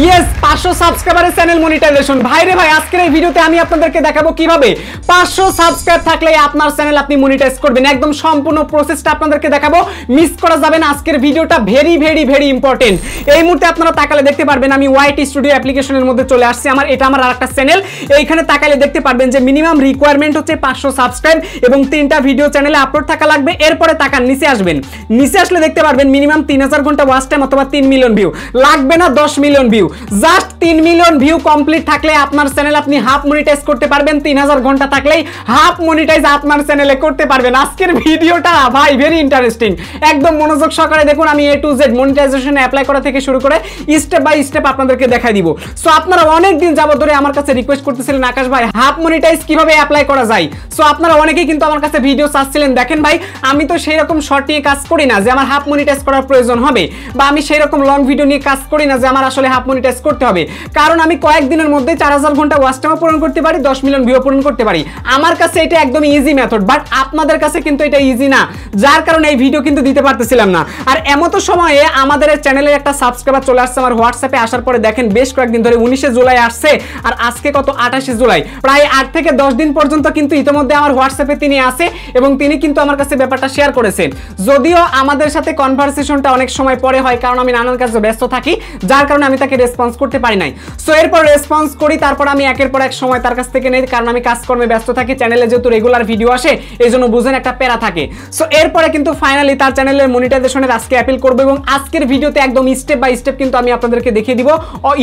Yes 500 সাবস্ক্রাইবারের channel monetization. ভাই রে ভাই, আজকের এই ভিডিওতে আমি আপনাদেরকে দেখাবো কিভাবে 500 সাবস্ক্রাইব থাকলে আপনার চ্যানেল আপনি মনিটাইজ করবেন। একদম সম্পূর্ণ প্রসেসটা আপনাদেরকে দেখাবো, মিস করা যাবে না। আজকের ভিডিওটা ভেরি ভেরি ভেরি ইম্পর্টেন্ট। এই মুহূর্তে আপনারা তাকালে দেখতে পারবেন আমি ওয়াইটি স্টুডিও অ্যাপ্লিকেশনের মধ্যে চলে আসছি। এটা আমার আরেকটা চ্যানেল। এইখানে তাকালে দেখতে পারবেন যে মিনিমাম রিকোয়ারমেন্ট হচ্ছে 500 সাবস্ক্রাইব এবং 3টা ভিডিও চ্যানেলে আপলোড থাকা লাগবে। এরপরে তাকান নিচে আসবেন, নিচে আসলে দেখতে পারবেন মিনিমাম 3000 ঘন্টা ওয়াচ টাইম অথবা 3 মিলিয়ন ভিউ, লাগবে না 10 million view. Just 3 million view complete থাকলে আপনার চ্যানেল আপনি হাফ মনিটাইজ করতে পারবেন। 3000 ঘন্টা থাকলেই হাফ মনিটাইজ আপনার চ্যানেলে করতে পারবেন। আজকের ভিডিওটা ভাই ভেরি ইন্টারেস্টিং, একদম মনোযোগ সহকারে দেখুন। আমি A to Z monetization apply করা থেকে শুরু করে স্টেপ বাই স্টেপ আপনাদেরকে দেখাই দিব। সো আপনারা অনেক দিন যাবত ধরে আমার কাছে রিকোয়েস্ট করতেছিলেন আকাশ ভাই হাফ মনিটাইজ কিভাবে অ্যাপ্লাই করা যায়। সো আপনারা অনেকেই কিন্তু আমার কাছে ভিডিও চাচ্ছিলেন। দেখেন ভাই, আমি তো সেই রকম শর্ট নিয়ে কাজ করি না যে আমার হাফ মনিটাইজ করার প্রয়োজন হবে, বা আমি সেই রকম লং ভিডিও নিয়ে কাজ করি না যে আমার আসলে হাফ মনিটাইজ করতে হবে। কারণ আমি কয়েকদিনের মধ্যে 4000 ঘন্টা ওয়াচ টাইম পূরণ করতে পারি, 10 মিলিয়ন ভিউ পূরণ করতে পারি। আমার কাছে এটা একদম ইজি মেথড, বাট আপনাদের কাছে কিন্তু এটা ইজি না, যার কারণে এই ভিডিও কিন্তু দিতে পারতেছিলাম না। আর এমতো সময়ে আমাদের চ্যানেলে একটা সাবস্ক্রাইবার চলে আসছে আমার হোয়াটসঅ্যাপে। আসার পরে দেখেন বেশ কয়েকদিন ধরে 19শে জুলাই আসছে, আর আজকে কত 28শে জুলাই, প্রায় 8 থেকে 10 দিন পর্যন্ত কিন্তু ইতিমধ্যে আমার হোয়াটসঅ্যাপে তিনি আছে এবং তিনি কিন্তু আমার কাছে ব্যাপারটা শেয়ার করেছেন। যদিও আমাদের সাথে কনভারসেশনটা অনেক সময় পরে হয়, কারণ আমি নানান কাজে ব্যস্ত থাকি, যার কারণে আমি তাকে রেসপন্স করতে পারি নাই। সো এরপর রেসপন্স করি, তারপর আমি একের পর এক সময় তার কাছ থেকে নেই, কারণ আমি কাজকর্মে ব্যস্ত থাকি। চ্যানেলে যেহেতু রেগুলার ভিডিও আসে, এই জন্য বুঝেন একটা প্যারা থাকে। সো এরপরে কিন্তু ফাইনালি তার চ্যানেলের মনিটাইজেশনের আজকে অ্যাপিল করবো এবং আজকের ভিডিওতে একদম স্টেপ বাই স্টেপ কিন্তু আমি আপনাদেরকে দেখিয়ে দিব।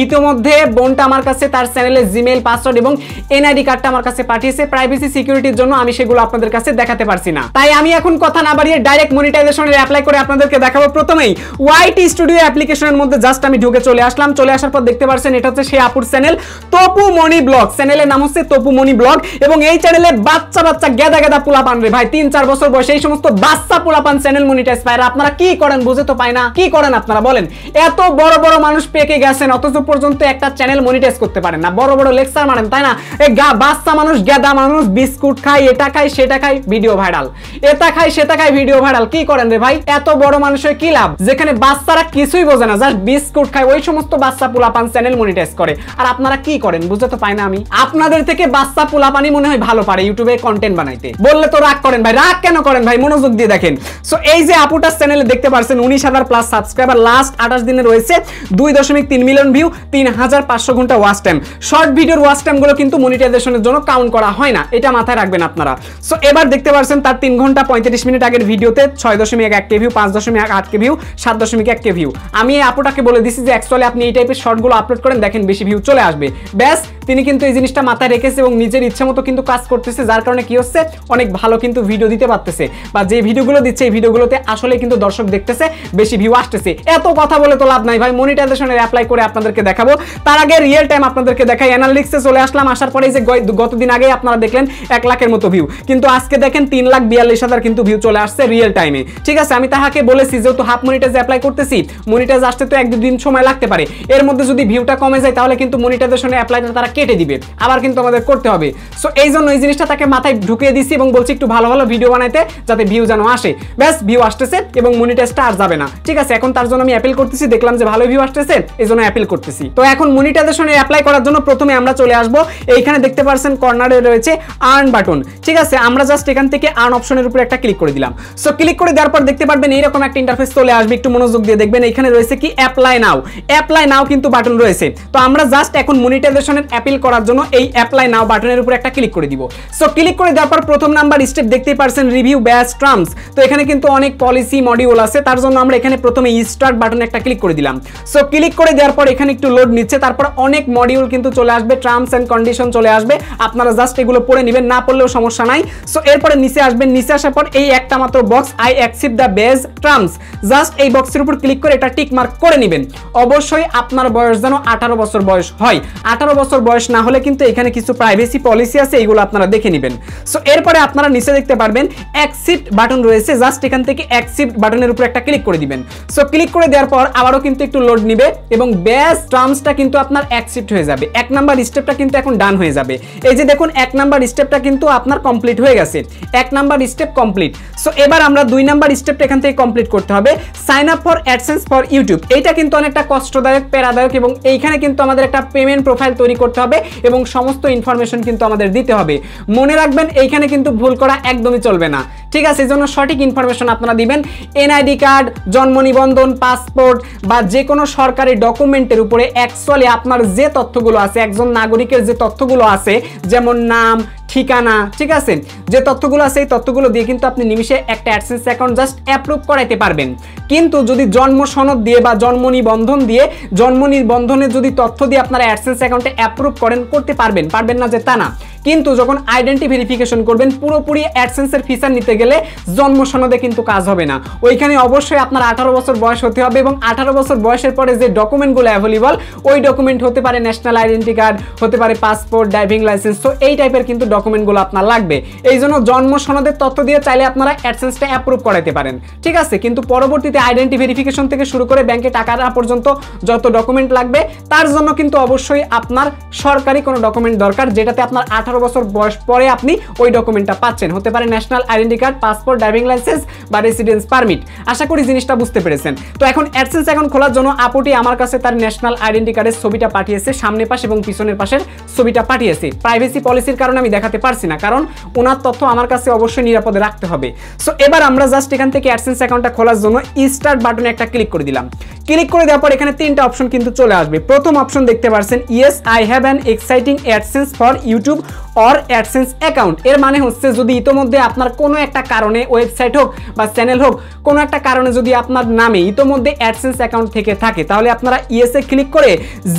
ইতিমধ্যে বোনটা আমার কাছে তার চ্যানেলের জিমেইল পাসওয়ার্ড এবং এনআইডি কার্ডটা আমার কাছে পাঠিয়েছে। প্রাইভেসি সিকিউরিটির জন্য আমি সেগুলো আপনাদের কাছে দেখাতে পারছি না, তাই আমি এখন কথা না বাড়িয়ে ডাইরেক্ট মনিটাইজেশনের অ্যাপ্লাই করে আপনাদেরকে দেখাবো। প্রথমেই ওয়াইটি স্টুডিও অ্যাপ্লিকেশনের মধ্যে জাস্ট আমি ঢুকে চলে আসলাম। চলে আসার পর দেখতে পাচ্ছেন এটা হচ্ছে সেই আপুর চ্যানেল তপু মনি ব্লগ। চ্যানেলের নাম হচ্ছে তপু মনি ব্লগ এবং এই চ্যানেলে বাচ্চা বাচ্চা গেদা গেদা পোলাপান রে ভাই, 3-4 বছর বয়সে এই সমস্ত বাচ্চা পোলাপান চ্যানেল মনিটাইজ পায়। আপনারা কি করেন বুঝে তো পায় না, কি করেন আপনারা বলেন? এত বড় বড় মানুষ পেকে গেছেন, অথচ পর্যন্ত একটা চ্যানেল মনিটাইজ করতে পারেন না। বড় বড় লেকচার মারেন, তাই না? এই বাচ্চা মানুষ গেদা মানুষ বিস্কুট খায়, এটা খায় সেটা খায়, ভিডিও ভাইরাল, এটা খায় সেটা খায়, ভিডিও ভাইরাল। কি করেন রে ভাই? এত বড় মানুষের কি লাভ যেখানে বাচ্চারা কিছুই বোঝে না, জাস্ট বিস্কুট খায়? ওই সমস্ত বাচ্চা পোলাপান চ্যানেল মনিটাইজ করে, আর আপনারা কি করেন বুঝে তো পাই না আমি। আপনাদের থেকে বাচ্চা পোলাপানি মনে হয় ভালো পারে ইউটিউবে কন্টেন্ট বানাইতে। বললে তো রাগ করেন ভাই, রাগ কেন করেন ভাই? মনোযোগ দিয়ে দেখেন। সো এই যে আপুটার চ্যানেলে দেখতে পাচ্ছেন 19,000 প্লাস সাবস্ক্রাইবার, লাস্ট 28 দিনে রয়েছে 2.3 মিলিয়ন ভিউ, 3500 ঘন্টা ওয়াচ টাইম। শর্ট ভিডিওর ওয়াচ টাইম গুলো কিন্তু মনিটাইজেশনের জন্য কাউন্ট করা হয় না, এটা মাথায় রাখবেন আপনারা। সো এবার দেখতে পাচ্ছেন তার 3 ঘন্টা 35 মিনিট আগের ভিডিওতে 6.1K view, 5.8K view, 7.1K view. আমি এই আপুটাকে বলে দিছি যে অ্যাকচুয়ালি আপনি এই টাইপের শর্টগুলো আপলোড করেন, দেখেন বেশি ভিউ চলে আসবে। ব্যাস, তিনি কিন্তু এই জিনিসটা মাথায় রেখেছে এবং নিজের ইচ্ছা মতো কিন্তু কাজ করতেছে, যার কারণে কি হচ্ছে অনেক ভালো কিন্তু ভিডিও দিতে পারতেছে, বা যে ভিডিওগুলো দিচ্ছে এই ভিডিওগুলোতে আসলে কিন্তু দর্শক দেখতেছে, বেশি ভিউ আসতেছে। এত কথা বলে তো লাভ নাই ভাই, মনিটাইজেশনের অ্যাপ্লাই করে আপনাদেরকে দেখাবো। তার আগে রিয়েল টাইম আপনাদেরকে দেখাই। অ্যানালিটিক্সে চলে আসলাম। আসার পরে যে গতদিন আগে আপনারা দেখলেন 1 লাখের মতো ভিউ, কিন্তু আজকে দেখেন 3,42,000 কিন্তু ভিউ চলে আসছে রিয়েল টাইমে। ঠিক আছে, আমি তাহাকে বলেছি যেহেতু হাফ মনিটাইজ অ্যাপ্লাই করতেছি, মনিটাইজ আসতে তো 1-2 দিন সময় লাগতে পারে। এর মধ্যে যদি ভিউটা কমে যায় তাহলে কিন্তু মনিটাইজেশনের অ্যাপ্লাইটা তারা কেটে দিবে, আবার কিন্তু আমাদের করতে হবে। সো এই জন্য এই জিনিসটা তাকে মাথায় ঢুকিয়ে দিছি এবং বলছি একটু ভালো ভালো ভিডিও বানাইতে, যাতে ভিউ যেন আসে। ব্যাস, ভিউ আসতেছে এবং মনিটাইজটা আর যাবে না। ঠিক আছে, এখন তার জন্য আমি অ্যাপিল করতেছি, দেখলাম যে ভালো ভিউ আসতেছে, এই জন্য অ্যাপিল করতেছি। তো এখন মনিটাইজেশনে অ্যাপ্লাই করার জন্য প্রথমে আমরা চলে আসবো, এইখানে দেখতে পাচ্ছেন কর্নারে রয়েছে আর্ন বাটন। ঠিক আছে, আমরা জাস্ট এখান থেকে আর্ন অপশনের উপর একটা ক্লিক করে দিলাম। সো ক্লিক করে দেওয়ার পর দেখতে পারবেন এইরকম একটা ইন্টারফেস চলে আসবে। একটু মনোযোগ দিয়ে দেখবেন, এখানে রয়েছে কি অ্যাপ্লাই নাও। অ্যাপ্লাই নাও কিন্তু বাটন রয়েছে। তো আমরা জাস্ট এখন মনিটাইজেশনের অ্যাপিল করার জন্য এই অ্যাপ্লাই নাও বাটনের উপর একটা ক্লিক করে দিব। সো ক্লিক করে দেওয়ার পর প্রথম নাম্বার স্টেপ দেখতেই পারছেন রিভিউ ব্যাচ টার্মস। তো এখানে কিন্তু অনেক পলিসি মডিউল আছে, তার জন্য আমরা এখানে প্রথমে স্টার্ট বাটনে একটা ক্লিক করে দিলাম। সো ক্লিক করে দেওয়ার পর এখানে একটু লোড নিচ্ছে, তারপর অনেক মডিউল কিন্তু চলে আসবে, টার্মস এন্ড কন্ডিশন চলে আসবে। আপনারা জাস্ট এগুলো পড়ে নেবেন, না পড়লেও সমস্যা নাই। সো এরপরে নিচে আসবেন, নিচে আসার পর এই একটা মাত্র box I accept the base terms, just এই বক্সের উপর ক্লিক করে এটা টিক মার্ক করে নেবেন। অবশ্যই আপনার বয়স যেন 18 বছর বয়স হয়। 18 বছর বয়স না হলে কিন্তু এখানে কিছু প্রাইভেসি পলিসি আছে, এইগুলো আপনারা দেখে নেবেন। সো এরপরে আপনারা নিচে দেখতে পারবেন অ্যাকসেপ্ট বাটন রয়েছে, জাস্ট এখান থেকে অ্যাকসেপ্ট বাটনের উপর একটা ক্লিক করে দিবেন। সো ক্লিক করে দেওয়ার পর আবারও কিন্তু একটু লোড নিবে এবং ব্যাস টার্মসটা কিন্তু আপনার অ্যাকসেপ্ট হয়ে যাবে। 1 নাম্বার স্টেপটা কিন্তু এখন ডান হয়ে যাবে। এই যে দেখুন 1 নাম্বার স্টেপটা কিন্তু আপনার কমপ্লিট হয়ে গেছে, 1 নাম্বার স্টেপ কমপ্লিট। সো এবার আমরা 2 নাম্বার স্টেপটা এখান থেকে কমপ্লিট করতে হবে, sign up for AdSense for YouTube. এইটা কিন্তু অনেকটা কষ্টদায়ক, প্যারাদায়ক এবং এইখানে কিন্তু আমাদের একটা পেমেন্ট প্রোফাইল তৈরি করতে হবে এবং সমস্ত ইনফরমেশন কিন্তু আমাদের দিতে হবে। মনে রাখবেন এইখানে কিন্তু ভুল করা একদমই চলবে না, ঠিক আছে? এই জন্য সঠিক ইনফরমেশন আপনারা দিবেন। এনআইডি কার্ড, জন্ম নিবন্ধন, পাসপোর্ট বা যে কোনো সরকারি ডকুমেন্টের উপরে অ্যাকচুয়ালি আপনার যে তথ্যগুলো আছে, একজন নাগরিকের যে তথ্যগুলো আছে, যেমন নাম, ঠিকানা, ঠিক আছে, যে তথ্যগুলো আছে এই তথ্যগুলো দিয়ে কিন্তু আপনি নিমিষে একটা অ্যাডসেন্স অ্যাকাউন্ট জাস্ট অ্যাপ্রুভ করাইতে পারবেন। কিন্তু যদি জন্ম সনদ দিয়ে বা জন্ম নিবন্ধন দিয়ে, জন্ম নিবন্ধনের যদি তথ্য দিয়ে আপনারা অ্যাডসেন্স অ্যাকাউন্টে অ্যাপ্রুভ করতে পারবেন না যে তা না, কিন্তু যখন আইডেন্টি ভেরিফিকেশন করবেন পুরোপুরি অ্যাডসেন্সের ফিচার নিতে গেলে জন্ম সনদে কিন্তু কাজ হবে না। ওইখানে অবশ্যই আপনার 18 বছর বয়স হতে হবে এবং 18 বছর বয়সের পরে যে ডকুমেন্টগুলো অ্যাভেলেবল, ওই ডকুমেন্ট হতে পারে ন্যাশনাল আইডেন্টি কার্ড, হতে পারে পাসপোর্ট, ড্রাইভিং লাইসেন্স। তো এই টাইপের কিন্তু ডকুমেন্টগুলো আপনার লাগবে। এই জন্য জন্ম সনদের তথ্য দিয়ে চাইলে আপনারা অ্যাডসেন্সটা অ্যাপ্রুভ করাতে পারেন, ঠিক আছে? কিন্তু পরবর্তীতে আইডেন্টি ভেরিফিকেশন থেকে শুরু করে ব্যাংকে টাকা দেওয়া পর্যন্ত যত ডকুমেন্ট লাগবে তার জন্য কিন্তু অবশ্যই আপনার সরকারি কোনো ডকুমেন্ট দরকার, যেটাতে আপনার 18 বছর বয়স পরে আপনি ওই ডকুমেন্টটা পাচ্ছেন। হতে পারে national identity card, passport, driving licence বা রেসিডেন্স পারমিট। আশা করি জিনিসটা বুঝতে পেরেছেন। তো এখন অ্যাডসেন্স অ্যাকাউন্ট খোলার জন্য আপুটি আমার কাছে তার ন্যাশনাল আইডেন্টি কার্ডের ছবিটা পাঠিয়েছে, সামনের পাশ এবং পিছনের পাশের ছবিটা পাঠিয়েছে। প্রাইভেসি পলিসির কারণে আমি দেখাতে পারছি না, কারণ ওনার তথ্য আমার কাছে অবশ্যই নিরাপদে রাখতে হবে। সো এবার আমরা জাস্ট এখান থেকে অ্যাডসেন্স অ্যাকাউন্টটা খোলার জন্য স্টার্ট বাটনে একটা ক্লিক করে দিলাম। ক্লিক করে দেওয়ার পর এখানে 3টা অপশন কিন্তু চলে আসবে। প্রথম অপশন দেখতে পাচ্ছেন, yes I have an exciting AdSense for YouTube or AdSense account. এর মানে হচ্ছে যদি ইতোমধ্যে আপনার কোনো একটা কারণে ওয়েবসাইট হোক বা চ্যানেল হোক, কোনো একটা কারণে যদি আপনার নামে ইতোমধ্যে অ্যাডসেন্স অ্যাকাউন্ট থেকে থাকে, তাহলে আপনারা ইয়েসে ক্লিক করে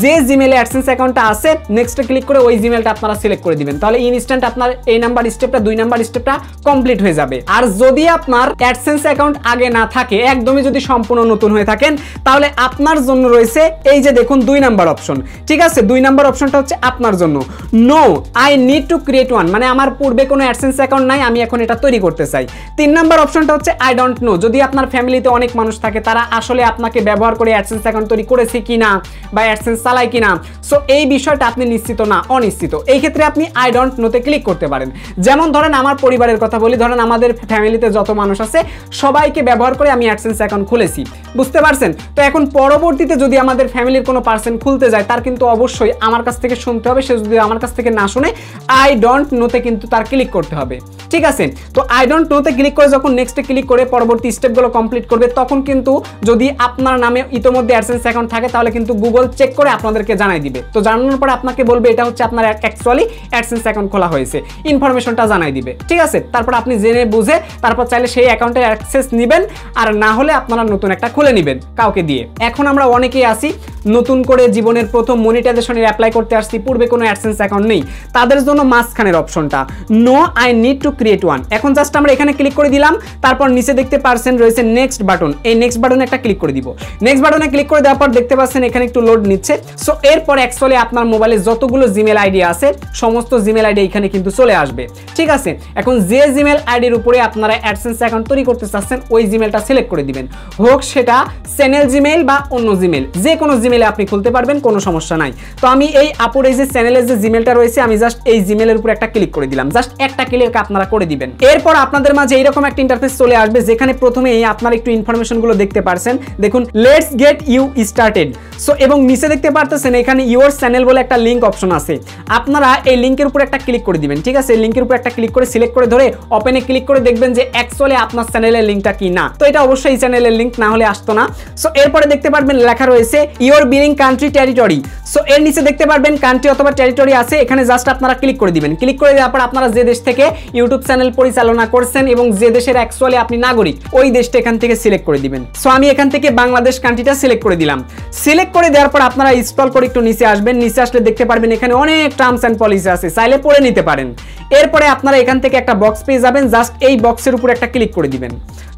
যে জিমেলে অ্যাডসেন্স অ্যাকাউন্টটা আছে নেক্সটে ক্লিক করে ওই জিমেলটা আপনারা সিলেক্ট করে দিবেন। তাহলে ইনস্ট্যান্ট আপনার এই নাম্বার স্টেপটা, 2 নাম্বার স্টেপটা কমপ্লিট হয়ে যাবে। আর যদি আপনার অ্যাডসেন্স অ্যাকাউন্ট আগে না থাকে, একদমই যদি সম্পূর্ণ নতুন হয়ে থাকেন, তাহলে আপনার জন্য রয়েছে এই যে দেখুন 2 নাম্বার অপশন, ঠিক আছে? 2 নাম্বার অপশনটা হচ্ছে আপনার জন্য। No I need to create one, মানে আমার পূর্বে কোনো অ্যাডসেন্স অ্যাকাউন্ট নাই, আমি এখন এটা তৈরি করতে চাই। 3 নাম্বার অপশনটা হচ্ছে আই ডোন্ট নো, যদি আপনার ফ্যামিলিতে অনেক মানুষ থাকে, তারা আসলে আপনাকে ব্যবহার করে অ্যাডসেন্স অ্যাকাউন্ট তৈরি করেছে কিনা বা অ্যাডসেন্স চালায় কিনা, সো এই বিষয়টা আপনি নিশ্চিত না, অনিশ্চিত, এই ক্ষেত্রে আপনি আই ডোন্ট নোতে ক্লিক করতে পারেন। যেমন ধরেন আমার পরিবারের কথা বলি, ধরেন আমাদের ফ্যামিলিতে যত মানুষ আছে সবাইকে ব্যবহার করে আমি অ্যাডসেন্স অ্যাকাউন্ট খুলেছি, বুঝতে পারছেন? তো এখন পরবর্তীতে যদি আমাদের ফ্যামিলির কোনো পার্সন খুলতে যায়, তার কিন্তু অবশ্যই আমার কাছ থেকে শুনতে হবে। সে যদি আমার কাছ থেকে না শুনে আই ডোন্ট নোতে কিন্তু তার ক্লিক করতে হবে, ঠিক আছে? তো আই ডোন্ট নোতে ক্লিক করে যখন নেক্সটে ক্লিক করে পরবর্তী স্টেপগুলো কমপ্লিট করবে, তখন কিন্তু যদি আপনার নামে ইতোমধ্যে অ্যাডসেন্স অ্যাকাউন্ট থাকে, তাহলে কিন্তু গুগল চেক করে আপনাদেরকে জানাই দিবে। তো জানানোর পরে আপনাকে বলবে এটা হচ্ছে আপনার অ্যাকচুয়ালি অ্যাডসেন্স অ্যাকাউন্ট খোলা হয়েছে, ইনফরমেশনটা জানাই দিবে, ঠিক আছে? তারপর আপনি জেনে বুঝে তারপর চাইলে সেই অ্যাকাউন্টের অ্যাক্সেস নেবেন, আর না হলে আপনারা নতুন একটা খুলে নেবেন কাউকে দিয়ে। এখন আমরা অনেকেই আসি নতুন করে জীবনের প্রথম মনিটাইজেশনের অ্যাপ্লাই করতে আসছি, পূর্বে কোনো অ্যাডসেন্স অ্যাকাউন্ট নেই, তাদের জন্য মাঝখানের অপশনটা no I need to create one. এখন জাস্ট আমরা এখানে ক্লিক করে দিলাম, তারপর নিচে দেখতে পাচ্ছেন রয়েছে নেক্সট বাটন, এই নেক্সট বাটনে একটা ক্লিক করে দিব। নেক্সট বাটনে ক্লিক করে দেওয়ার পর দেখতে পাচ্ছেন এখানে একটু লোড নিচ্ছে। সো এরপর অ্যাকচুয়ালি আপনার মোবাইলে যতগুলো জিমেল আইডি আছে সমস্ত জিমেল আইডি এখানে কিন্তু চলে আসবে, ঠিক আছে? এখন যে জিমেল আইডির উপরে আপনারা অ্যাডসেন্স অ্যাকাউন্ট তৈরি করতে চাচ্ছেন ওই জিমেলটা সিলেক্ট করে দিবেন, হোক সেটা চ্যানেল জিমেল বা অন্য জিমেল, যে কোনো জিমেলে আপনি খুলতে পারবেন, কোনো সমস্যা নাই। তো আমি এই আপুর এই যে চ্যানেলের যে জিমেলটা রয়েছে, আমি জাস্ট এই জিমেলের উপর একটা ক্লিক করে দিলাম, জাস্ট একটা ক্লিক আপনারা করে দিবেন। এরপর আপনাদের মাঝে এইরকম একটা ইন্টারফেস চলে আসবে, যেখানে প্রথমে আপনার একটু ইনফরমেশনগুলো দেখতে পারছেন, দেখুন let's get you started. So এবং নিচে দেখতে পারতেছেন এখানে ইউর চ্যানেল বলে একটা লিঙ্ক অপশন আছে, আপনারা এই লিঙ্কের উপর একটা ক্লিক করে দিবেন, ঠিক আছে? এই লিঙ্কের উপর একটা ক্লিক করে সিলেক্ট করে ধরে ওপেনে ক্লিক করে দেখবেন যে অ্যাকচুয়ালি আপনার চ্যানেলের লিঙ্কটা কি না। তো এটা অবশ্যই চ্যানেলের লিঙ্ক, না হলে আসতো না। সো এরপরে দেখতে পারবেন লেখা রয়েছে your billing country territory. So এর নিচে দেখতে পারবেন কান্ট্রি অথবা টেরিটরি আছে, এখানে জাস্ট আপনারা ক্লিক করে দিবেন। ক্লিক করে দেওয়ার পর আপনারা যে দেশ থেকে ইউটিউব চ্যানেল পরিচালনা করছেন এবং যে দেশের অ্যাকচুয়ালি আপনি নাগরিক, ওই দেশটা এখান থেকে সিলেক্ট করে দিবেন। সো আমি এখান থেকে বাংলাদেশ কান্ট্রিটা সিলেক্ট করে দিলাম। সিলেক্ট করে দেওয়ার পর আপনারা স্ক্রল করে একটু নিচে আসবেন, নিচে আসলে দেখতে পারবেন এখানে অনেক টার্মস এন্ড পলিসি আছে, চাইলে পড়ে নিতে পারেন। এরপরে আপনারা এখান থেকে একটা বক্স পেয়ে যাবেন, জাস্ট এই বক্সের উপর একটা ক্লিক করে দিবেন।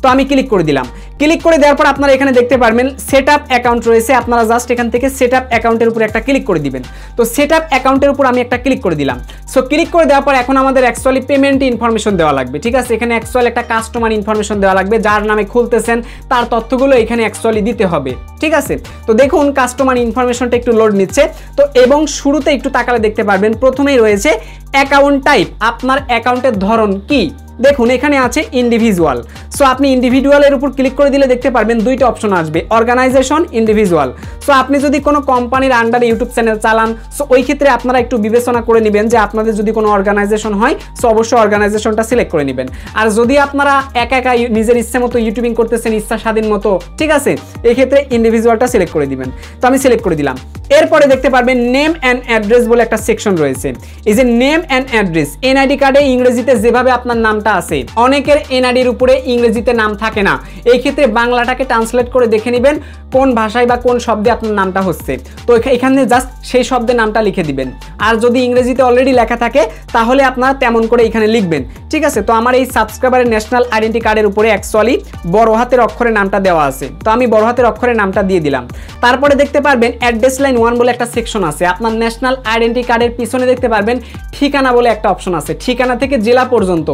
তো আমি ক্লিক করে দিলাম। ক্লিক করে দেওয়ার পর আপনারা এখানে দেখতে পারবেন সেট আপ অ্যাকাউন্ট রয়েছে, আপনারা জাস্ট এখান থেকে সেট আপ অ্যাকাউন্টের উপর একটা ক্লিক করে দিবেন। তো সেট আপ অ্যাকাউন্টের উপর আমি একটা ক্লিক করে দিলাম। সো ক্লিক করে দেওয়ার পর এখন আমাদের অ্যাকচুয়ালি পেমেন্ট ইনফরমেশন দেওয়া লাগবে, ঠিক আছে। এখানে অ্যাকচুয়ালি একটা কাস্টমার ইনফরমেশন দেওয়া লাগবে, যার নামে খুলতেছেন তার তথ্যগুলো এখানে অ্যাকচুয়ালি দিতে হবে, ঠিক আছে। তো দেখুন কাস্টমার ইনফরমেশনটা একটু লোড নিচ্ছে। তো এবং শুরুতে একটু তাকালে দেখতে পারবেন প্রথমেই রয়েছে অ্যাকাউন্ট টাইপ, আপনার অ্যাকাউন্টের ধরন কি। দেখুন এখানে আছে ইন্ডিভিজুয়াল। সো আপনি ইন্ডিভিজুয়ালের উপর ক্লিক করে দিলে দেখতে পারবেন দুইটা অপশন আসবে, অর্গানাইজেশন, ইন্ডিভিজুয়াল। সো আপনি যদি কোনো কোম্পানির আন্ডারে ইউটিউব চ্যানেল চালান, সো ওই ক্ষেত্রে আপনারা একটু বিবেচনা করে নেবেন যে আপনাদের যদি কোনো অর্গানাইজেশন হয়, সো অবশ্যই অর্গানাইজেশনটা সিলেক্ট করে নেবেন। আর যদি আপনারা একা একা নিজের ইচ্ছে মতো ইউটিউবিং করতেছেন, ইচ্ছা স্বাধীন মতো, ঠিক আছে, এই ক্ষেত্রে ইন্ডিভিজুয়ালটা সিলেক্ট করে দিবেন। তো আমি সিলেক্ট করে দিলাম। এরপরে দেখতে পারবেন নেম অ্যান্ড অ্যাড্রেস বলে একটা সেকশন রয়েছে। এই যে নেম অ্যান্ড অ্যাড্রেস, এনআইডি কার্ডে ইংরেজিতে যেভাবে আপনার নামটা আছে, অনেকের এনআইডির উপরে ইংরেজিতে নাম থাকে না, এই ক্ষেত্রে বাংলাটাকে ট্রান্সলেট করে দেখে নেবেন কোন ভাষায় বা কোন শব্দে আপনার নামটা হচ্ছে। তো এখানে জাস্ট সেই শব্দে নামটা লিখে দিবেন। আর যদি ইংরেজিতে অলরেডি লেখা থাকে তাহলে আপনারা তেমন করে এখানে লিখবেন, ঠিক আছে। তো আমার এই সাবস্ক্রাইবারের ন্যাশনাল আইডেন্টি কার্ডের উপরে অ্যাকচুয়ালি বড় হাতের অক্ষরে নামটা দেওয়া আছে, তো আমি বড় হাতের অক্ষরে নামটা দিয়ে দিলাম। তারপরে দেখতে পারবেন অ্যাড্রেস লাইন 1 বলে একটা সেকশন আছে। আপনার ন্যাশনাল আইডেন্টি কার্ডের পিছনে দেখতে পারবেন ঠিকানা বলে একটা অপশন আছে। ঠিকানা থেকে জেলা পর্যন্ত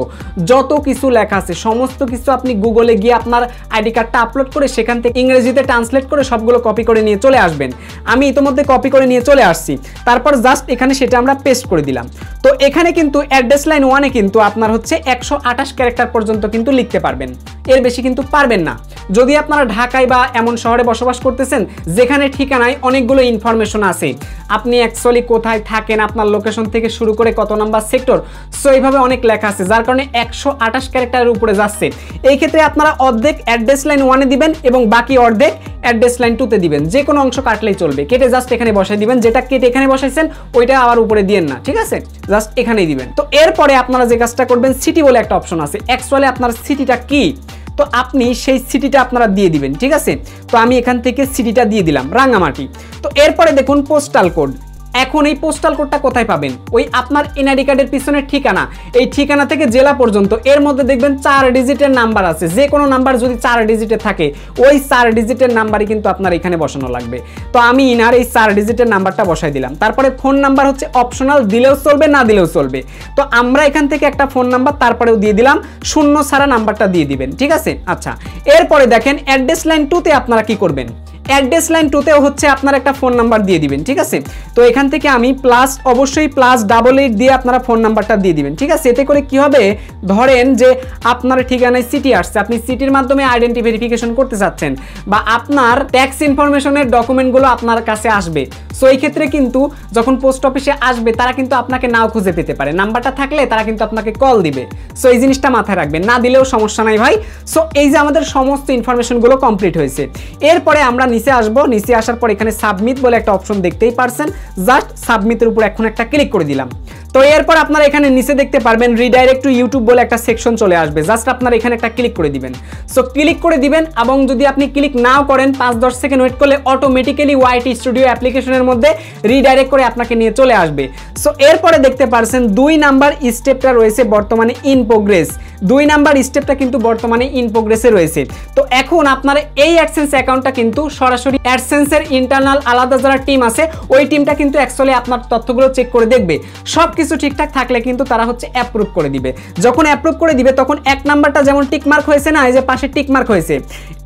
যত কিছু লেখা আছে সমস্ত কিছু আপনি গুগলে গিয়ে আপনার আইডি কার্ডটা আপলোড করে সেখান থেকে ইংরেজিতে ট্রান্সলেট করে সবগুলো কপি করে নিয়ে চলে আসবেন। আমি ইতিমধ্যে কপি করে নিয়ে চলে আসছি। তারপর জাস্ট এখানে সেটা আমরা পেস্ট করে দিলাম। তো এখানে কিন্তু অ্যাড্রেস লাইন 1-এ কিন্তু আপনার হচ্ছে 128 ক্যারেক্টার পর্যন্ত কিন্তু লিখতে পারবেন, এর বেশি কিন্তু পারবেন না। যদি আপনারা ঢাকায় বা এমন শহরে বসবাস করতেছেন যেখানে ঠিকানায় অনেকগুলো ইনফরমেশন আছে, আপনি অ্যাকচুয়ালি কোথায় থাকেন, আপনার লোকেশন থেকে শুরু করে কত নাম্বার সেক্টর, সো এইভাবে অনেক লেখা আছে, যার কারণে 128 ক্যারেক্টারের উপরে যাচ্ছে। এই ক্ষেত্রে আপনারা অর্ধেক অ্যাড্রেস লাইন 1-এ দিবেন এবং বাকি অর্ধেক অ্যাড্রেস লাইন 2-তে দিবেন। যে কোনো অংশ কাটলেই চলবে, কেটে জাস্ট এখানে বসাই দিবেন। যেটা কেটে এখানে বসাইছেন ওইটা আবার উপরে দিয়েন না, ঠিক আছে, জাস্ট এখানেই দিবেন। তো এরপরে আপনারা যে কাজটা করবেন, সিটি বলে একটা অপশন আছে। অ্যাকচুয়ালি আপনার সিটিটা কি, তো আপনি সেই সিটিটা আপনারা দিয়ে দিবেন, ঠিক আছে। তো আমি এখান থেকে সিটিটা দিয়ে দিলাম রাঙ্গামাটি। তো এরপরে দেখুন পোস্টাল কোড। এখন এই পোস্টাল কোডটা কোথায় পাবেন, ওই আপনার এনআইডি কার্ডের পিছনের ঠিকানা, এই ঠিকানা থেকে জেলা পর্যন্ত এর মধ্যে দেখবেন 4 ডিজিটের নাম্বার আছে। যে কোনো নাম্বার যদি 4 ডিজিটের থাকে ওই 4 ডিজিটের নাম্বারই কিন্তু আপনার এখানে বসানো লাগবে। তো আমি ইনার এই 4 ডিজিটের নাম্বারটা বসাই দিলাম। তারপরে ফোন নাম্বার হচ্ছে অপশনাল, দিলেও চলবে না দিলেও চলবে। তো আমরা এখান থেকে একটা ফোন নাম্বার তারপরেও দিয়ে দিলাম, শূন্য ছাড়া নাম্বারটা দিয়ে দিবেন, ঠিক আছে। আচ্ছা, এরপরে দেখেন অ্যাড্রেস লাইন 2-তে আপনারা কি করবেন, অ্যাড্রেস লাইন 2-তেও হচ্ছে আপনার একটা ফোন নাম্বার দিয়ে দিবেন, ঠিক আছে। তো এখান থেকে আমি অবশ্যই +88 দিয়ে আপনারা ফোন নাম্বারটা দিয়ে দিবেন, ঠিক আছে। এতে করে কি হবে, ধরেন যে আপনার ঠিকানায় সিটি আসছে, আপনি সিটির মাধ্যমে আইডেন্টি ভেরিফিকেশন করতে চাচ্ছেন বা আপনার ট্যাক্স ইনফরমেশনের ডকুমেন্টগুলো আপনার কাছে আসবে। সো এই ক্ষেত্রে কিন্তু যখন পোস্ট অফিসে আসবে তারা কিন্তু আপনাকে নাও খুঁজে পেতে পারে, নাম্বারটা থাকলে তারা কিন্তু আপনাকে কল দিবে। সো এই জিনিসটা মাথায় রাখবেন, না দিলেও সমস্যা নাই ভাই। সো এই যে আমাদের সমস্ত ইনফরমেশনগুলো কমপ্লিট হয়েছে। এরপরে আমরা নিচে আসবো, নিচে আসার পর এখানে সাবমিট বলে একটা অপশন দেখতেই পারছেন, জাস্ট সাবমিটের উপর এখন একটা ক্লিক করে দিলাম। তো এরপর আপনারা এখানে নিচে দেখতে পারবেন রিডাইরেক্ট টু ইউটিউব বলে একটা সেকশন চলে আসবে, জাস্ট আপনারা এখানে একটা ক্লিক করে দিবেন। সো ক্লিক করে দিবেন এবং যদি আপনি ক্লিক নাও করেন 5-10 সেকেন্ড ওয়েট করলে অটোমেটিক্যালি ওয়াইটি স্টুডিও অ্যাপ্লিকেশনের মধ্যে রিডাইরেক্ট করে আপনাকে নিয়ে চলে আসবে। সো এরপরে দেখতে পারছেন 2 নাম্বার স্টেপটা রয়েছে বর্তমানে ইন প্রোগ্রেস। 2 নাম্বার স্টেপটা কিন্তু বর্তমানে ইন প্রোগ্রেসে রয়েছে। তো এখন আপনার এই অ্যাডসেন্স অ্যাকাউন্টটা কিন্তু সরাসরি অ্যাডসেন্সের ইন্টারনাল আলাদা যারা টিম আছে ওই টিমটা কিন্তু অ্যাকচুয়ালি আপনার তথ্যগুলো চেক করে দেখবে। সবকিছু ঠিকঠাক থাকলে কিন্তু তারা হচ্ছে অ্যাপ্রুভ করে দিবে। যখন অ্যাপ্রুভ করে দিবে তখন 1 নাম্বারটা যেমন টিক মার্ক হয়েছে না, এই যে পাশে টিক মার্ক হয়েছে,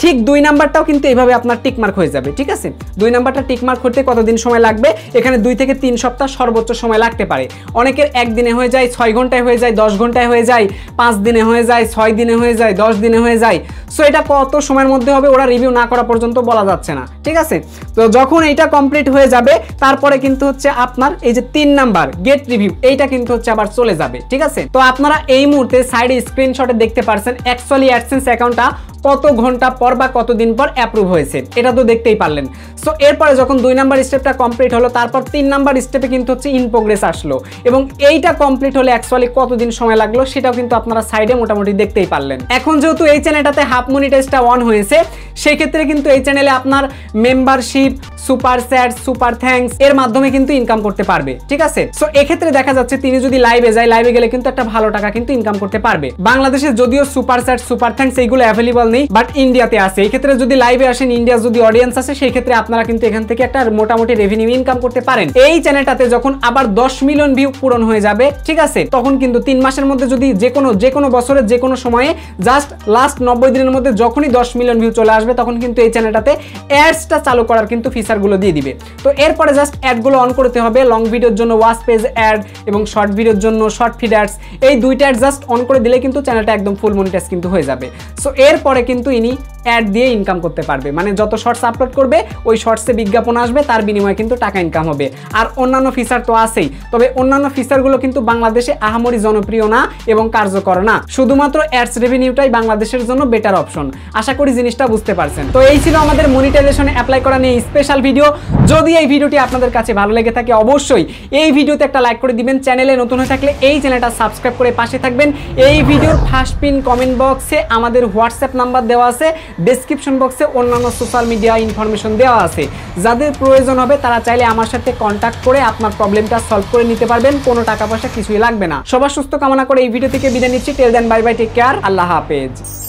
ঠিক 2 নাম্বারটাও কিন্তু এইভাবে আপনার টিক মার্ক হয়ে যাবে, ঠিক আছে। 2 নাম্বারটা টিক মার্ক করতে কতদিন সময় লাগবে, এখানে 2 থেকে 3 সপ্তাহ সর্বোচ্চ সময় লাগতে পারে। অনেকের 1 দিনে হয়ে যায়, 6 ঘন্টায় হয়ে যায়, 10 ঘন্টায় হয়ে যায়, 5 দিনে হয়ে যায়, 6 দিনে হয়ে যায়, 10 দিনে হয়ে যায়। সো এটা কত সময়ের মধ্যে হবে ওরা রিভিউ না করা পর্যন্ত বলা যাচ্ছে না, ঠিক আছে। তো যখন এইটা কমপ্লিট হয়ে যাবে তারপরে কিন্তু হচ্ছে আপনার এই যে 3 নাম্বার গেট রিভিউ, এইটা কিন্তু হচ্ছে আবার চলে যাবে, ঠিক আছে। তো আপনারা এই মুহূর্তে সাইডে স্ক্রিনশটে দেখতে পারছেন অ্যাকচুয়ালি অ্যাডসেন্স অ্যাকাউন্টটা কত ঘন্টা পর বা কতদিন পর অ্যাপ্রুভ হয়েছে, এটা তো দেখতেই পারলেন। সো এরপরে যখন 2 নাম্বার স্টেপটা কমপ্লিট হলো তারপর 3 নাম্বার স্টেপে কিন্তু হচ্ছে ইন প্রোগ্রেস আসলো এবং এইটা কমপ্লিট হলে অ্যাকচুয়ালি কতদিন সময় লাগলো সেটাও কিন্তু আপনারা সাইডে মোটামুটি দেখতেই পারলেন। এখন যেহেতু এই চ্যানেলটাতে হাফ মনিটাইজটা অন হয়েছে সেই ক্ষেত্রে কিন্তু এই চ্যানেলে আপনার membership, super chat, super thanks এর মাধ্যমে কিন্তু ইনকাম করতে পারবে, ঠিক আছে। সো এক্ষেত্রে দেখা যাচ্ছে তিনি যদি লাইভে যায়, লাইভে গেলে কিন্তু একটা ভালো টাকা কিন্তু ইনকাম করতে পারবে। বাংলাদেশে যদিও সুপার চ্যাট, সুপার থ্যাঙ্কস এইগুলো অ্যাভেলেবল নেই, বাট ইন্ডিয়াতে আছে। এই ক্ষেত্রে যদি লাইভে আসেন, ইন্ডিয়া যদি অডিয়েন্স আছে, সেই ক্ষেত্রে আপনারা কিন্তু এখান থেকে একটা মোটামুটি রেভিনিউ ইনকাম করতে পারেন। এই চ্যানেলটাতে যখন আবার 10 মিলিয়ন ভিউ পূরণ হয়ে যাবে, ঠিক আছে, তখন কিন্তু 3 মাসের মধ্যে যদি যে কোনো বছরের যে কোনো সময়ে জাস্ট লাস্ট 90 দিনের মধ্যে যখনই 10 মিলিয়ন ভিউ চলে আসবে, তখন কিন্তু এই চ্যানেলটাতে অ্যাডসটা চালু করার কিন্তু ফিচারগুলো দিয়ে দিবে। তো এরপরে জাস্ট অ্যাডগুলো অন করতে হবে। লং ভিডিওর জন্য ওয়াচ পেজ অ্যাড এবং শর্ট ভিডিওর জন্য শর্ট ফিড অ্যাডস, এই দুইটা অ্যাড জাস্ট অন করে দিলে কিন্তু চ্যানেলটা একদম ফুল মনিটাইজ কিন্তু হয়ে যাবে। সো এরপরে কিন্তু ইনি অ্যাড দিয়ে ইনকাম করতে পারবে, মানে যত শর্টস আপলোড করবে ওই শর্টসে বিজ্ঞাপন আসবে, তার বিনিময়ে কিন্তু টাকা ইনকাম হবে। আর অন্যান্য ফিচার তো আছেই, তবে অন্যান্য ফিচারগুলো কিন্তু বাংলাদেশে আহামরি জনপ্রিয় না এবং কার্যকর না। শুধুমাত্র অ্যাডস রেভিনিউটাই বাংলাদেশের জন্য বেটার অপশন। আশা করি জিনিসটা বুঝতে পারছেন। তো এই ছিল আমাদের মনিটাইজেশনে অ্যাপ্লাই করা নিয়ে স্পেশাল ভিডিও। যদি এই ভিডিওটি আপনাদের কাছে ভালো লেগে থাকে, অবশ্যই এই ভিডিওতে একটা লাইক করে দিবেন। চ্যানেলে নতুন হয়ে থাকলে এই চ্যানেলটা সাবস্ক্রাইব করে পাশে থাকবেন। এই ভিডিওর ফার্স্ট পিন কমেন্ট বক্সে আমাদের হোয়াটসঅ্যাপ নাম্বার দেওয়া আছে, ডেসক্রিপশন বক্সে অন্যান্য সোশ্যাল মিডিয়া ইনফরমেশন দেওয়া আছে। যাদের প্রয়োজন হবে তারা চাইলে আমার সাথে কন্ট্যাক্ট করে আপনার প্রবলেমটা সলভ করে নিতে পারবেন। কোনো টাকা পয়সা কিছুই লাগবে না। সবার সুস্থ কামনা করে এই ভিডিও থেকে বিদায় নিচ্ছি। টেল দেন, বাই বাই, টেক কেয়ার, আল্লাহ হাফেজ।